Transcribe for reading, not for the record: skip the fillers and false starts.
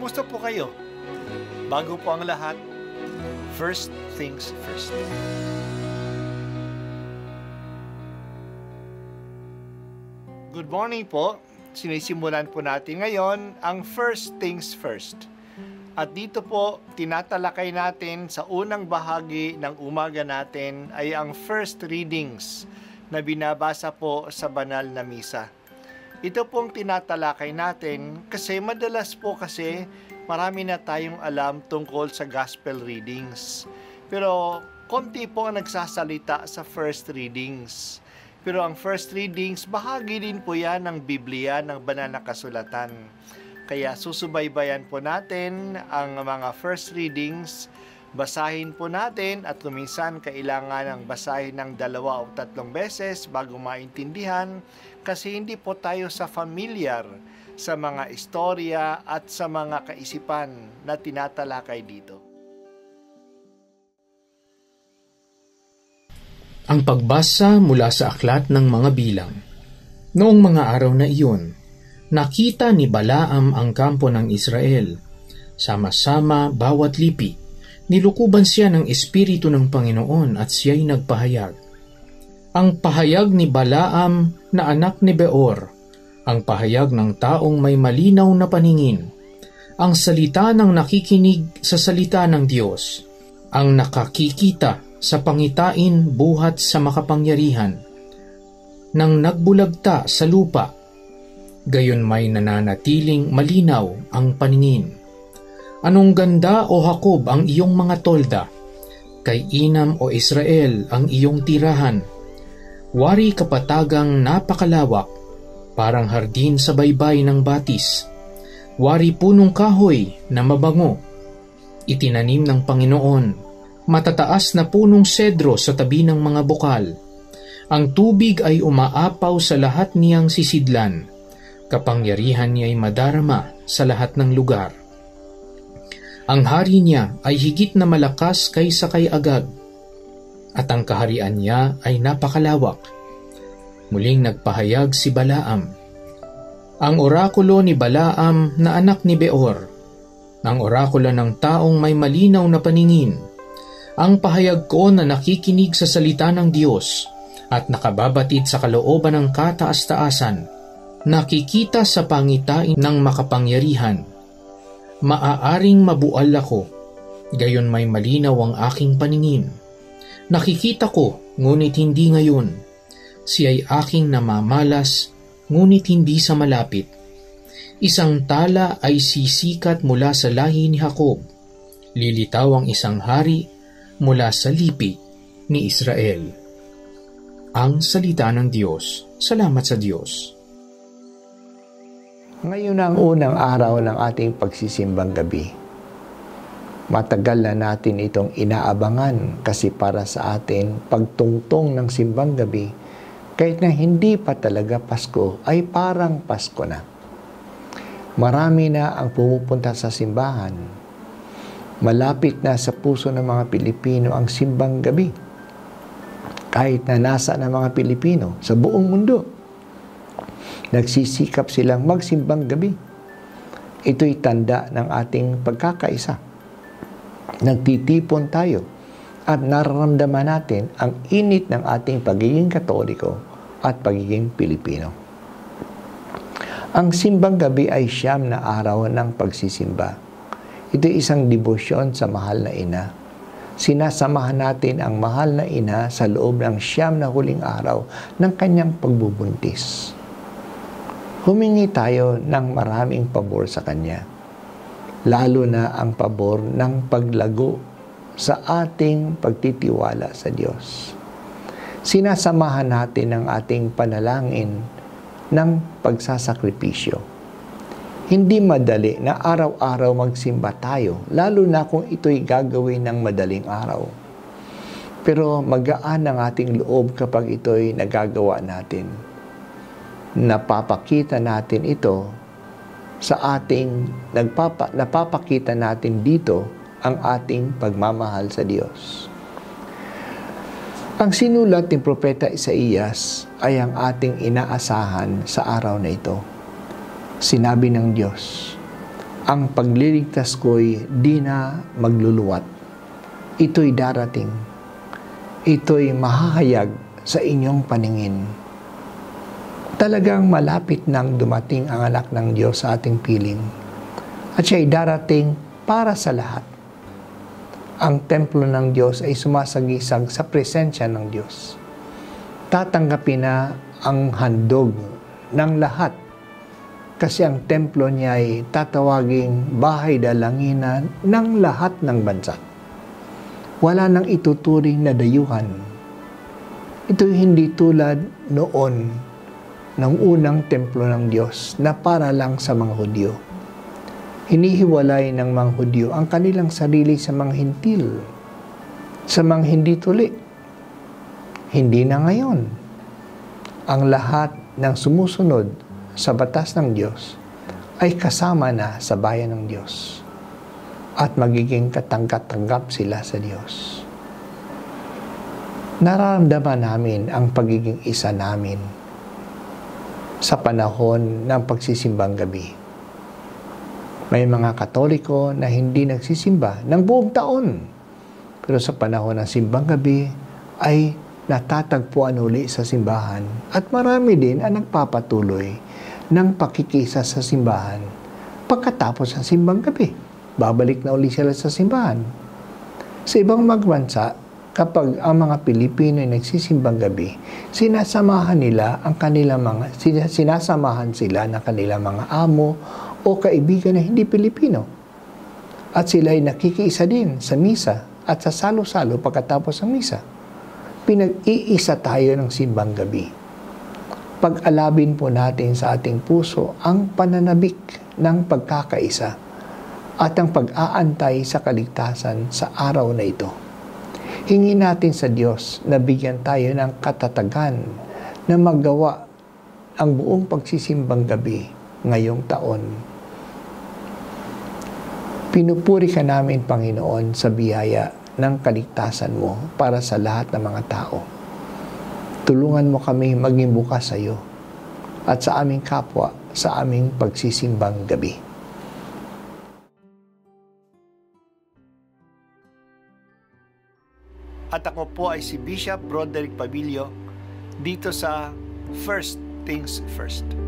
Kumusta po kayo? Bago po ang lahat, first things first. Good morning po. Sinisimulan po natin ngayon ang first things first. At dito po, tinatalakay natin sa unang bahagi ng umaga natin ay ang first readings na binabasa po sa banal na misa. Ito pong tinatalakay natin kasi madalas po marami na tayong alam tungkol sa gospel readings. Pero konti po ang nagsasalita sa first readings. Pero ang first readings, bahagi din po yan ng Biblia, ng banal na kasulatan. Kaya susubaybayan po natin ang mga first readings, basahin po natin at kuminsan kailangan ng basahin ng 2 o 3 beses bago maintindihan kasi hindi po tayo familiar sa mga istorya at sa mga kaisipan na tinatalakay dito. Ang pagbasa mula sa aklat ng mga bilang. Noong mga araw na iyon, nakita ni Balaam ang kampo ng Israel. Sama-sama bawat lipi, nilukuban siya ng Espiritu ng Panginoon at siya'y nagpahayag. Ang pahayag ni Balaam na anak ni Beor, ang pahayag ng taong may malinaw na paningin, ang salita ng nakikinig sa salita ng Diyos, ang nakakikita sa pangitain buhat sa makapangyarihan, nang nagbulagta sa lupa, gayon may nananatiling malinaw ang paningin. Anong ganda o Hakob ang iyong mga tolda, kay Inam o Israel ang iyong tirahan. Wari kapatagang napakalawak, parang hardin sa baybay ng batis. Wari punong kahoy na mabango, itinanim ng Panginoon, matataas na punong sedro sa tabi ng mga bukal. Ang tubig ay umaapaw sa lahat niyang sisidlan, kapangyarihan niya'y madarama sa lahat ng lugar. Ang hari niya ay higit na malakas kaysa kay Agag, at ang kaharian niya ay napakalawak. Muling nagpahayag si Balaam. Ang orakulo ni Balaam na anak ni Beor, ang orakulo ng taong may malinaw na paningin, ang pahayag ko na nakikinig sa salita ng Diyos at nakababatid sa kalooban ng kataas-taasan, nakikita sa pangitain ng makapangyarihan. Maaaring mabual ako, gayon may malinaw ang aking paningin. Nakikita ko, ngunit hindi ngayon. Siya'y aking namamalas, ngunit hindi sa malapit. Isang tala ay sisikat mula sa lahi ni Hakob. Lilitaw ang isang hari mula sa lipi ni Israel. Ang salita ng Diyos. Salamat sa Diyos. Ngayon ang unang araw ng ating pagsisimbang gabi. Matagal na natin itong inaabangan kasi para sa atin pagtungtong ng simbang gabi, kahit na hindi pa talaga Pasko, ay parang Pasko na. Marami na ang pumupunta sa simbahan. Malapit na sa puso ng mga Pilipino ang simbang gabi. Kahit na nasa ng mga Pilipino sa buong mundo, nagsisikap silang magsimbang gabi. Ito'y tanda ng ating pagkakaisa. Nagtitipon tayo at nararamdaman natin ang init ng ating pagiging Katoliko at pagiging Pilipino. Ang simbang gabi ay siyam na araw ng pagsisimba. Ito isang debosyon sa mahal na ina. Sinasamahan natin ang mahal na ina sa loob ng siyam na huling araw ng kanyang pagbubuntis. Humingi tayo ng maraming pabor sa kanya, lalo na ang pabor ng paglago sa ating pagtitiwala sa Diyos. Sinasamahan natin ang ating panalangin ng pagsasakripisyo. Hindi madali na araw-araw magsimba tayo, lalo na kung ito'y gagawin ng madaling araw. Pero magaan ang ating loob kapag ito'y nagagawa natin. Napapakita natin ito sa ating, napapakita natin dito ang ating pagmamahal sa Diyos. Ang sinulat ni Propeta Isaías ay ang ating inaasahan sa araw na ito. Sinabi ng Diyos, ang pagliligtas ko'y di na magluluwat. Ito'y darating. Ito'y mahahayag sa inyong paningin. Talagang malapit nang dumating ang anak ng Diyos sa ating piling. At siya'y darating para sa lahat. Ang templo ng Diyos ay sumasagisag sa presensya ng Diyos. Tatanggapin na ang handog ng lahat kasi ang templo niya ay tatawaging bahay dalanginan ng lahat ng bansa. Wala nang ituturing na dayuhan. Ito'y hindi tulad noon ng unang templo ng Diyos na para lang sa mga Hudyo. Hinihiwalay ng mga Hudyo ang kanilang sarili sa mga Hintil, sa mga hindi tuli. Hindi na ngayon. Ang lahat ng sumusunod sa batas ng Diyos ay kasama na sa bayan ng Diyos at magiging katanggap-tanggap sila sa Diyos. Nararamdaman namin ang pagiging isa namin sa panahon ng pagsisimbang gabi. May mga Katoliko na hindi nagsisimba ng buong taon. Pero sa panahon ng simbang gabi ay natatagpuan uli sa simbahan. At marami din ang nagpapatuloy ng pakikisa sa simbahan. Pagkatapos ng simbang gabi, babalik na uli sila sa simbahan. Sa ibang magbansa, kapag ang mga Pilipino ay nagsisimbang gabi, sinasamahan sila ng kanilang mga amo o kaibigan na hindi Pilipino. At sila ay nakikiisa din sa misa at sa salo-salo pagkatapos ng misa. Pinag-iisa tayo ng simbang gabi. Pag-alabin po natin sa ating puso ang pananabik ng pagkakaisa at ang pag-aantay sa kaligtasan sa araw na ito. Hingin natin sa Diyos na bigyan tayo ng katatagan na magawa ang buong pagsisimbang gabi ngayong taon. Pinupuri ka namin, Panginoon, sa biyaya ng kaligtasan mo para sa lahat ng mga tao. Tulungan mo kami maging bukas sa iyo at sa aming kapwa sa aming pagsisimbang gabi. At ako po ay si Bishop Broderick Pabilio dito sa First Things First.